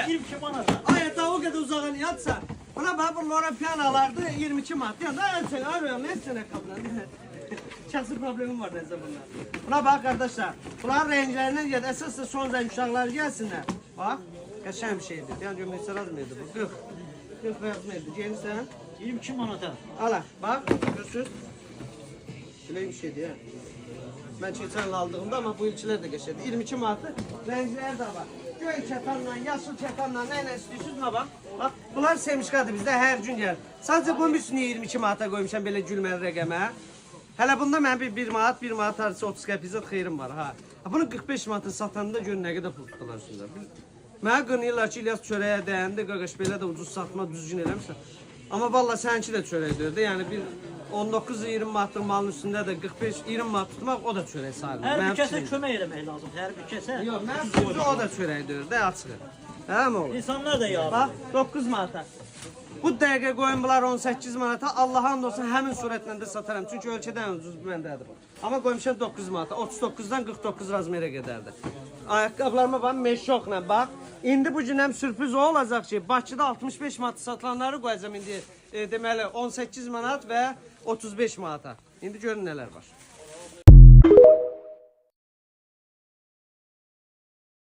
22 manata. Ay daha o kadar uzağa yatsa. Buna bak bu Lora piyanolardı 22 manat. Ya da sen arıyorum ne sene kablan. Şahsi problemim var neyse bunlar. Buna bak arkadaşlar. Bunların renklerinin ya da esas da son renk uşaklar gelsinler. Bak. Geçen bir şeydi. Yani gömleği az mıydı bu? 40. 40 beyaz mıydı? Cengiz sen? 22 manata. Ala bak. Görürsün. Şöyle bir şeydi ya. Ben geçen aldığımda ama bu ilçeler de geçerdi. 22 manatı renkler de var. Göy çatanla, yaşıl çatanla ne istiyorsunuz ha bak. Bak bunlar sevmişkadı bizde her gün gel. Sadece bunun üstüne 22 manata koymuşam böyle gülmeli rəqəmə. Hele bunda mən 1 manat arası 30 qəpizat xeyrim var ha. Bunu 45 manata satanda gör nə qədər pul tutular üstündə. Mənə qınıyırlar ki, İlyas çörəyə dəyəndə qaqaş belə də ucuz satma düzgün eləmişsən. Amma vallahi səninki də çörək deyirdi. Yəni bir 19-20 manatlıq malın üstündə də 45-20 manat tutmaq o da çörək sayılır. Hər bir kəsə kömək eləmək lazımdır. Hər bir kəsə. Yox, mənim sözü o da çörək deyirdi, açığı. Hə mi oğlum? İnsanlar da yardım. Bax, 9 manata. Bu dəqiqə qoyun bunlar 18 manata. Allah'a and olsun həmin surətlə də sataram. Çünki ölkədən ucuz məndədir. Amma qoymuşam 9 manata. 39-dan 49 razmerə gedərdi. Ayaqqabılarıma bax, meşoqla bax. İndi bu gün həm sürpriz o olacaq ki, Bakıda 65 manat satılanları qoyacağım indi. Deməli 18 manat və 35 manata. İndi görün nələr var.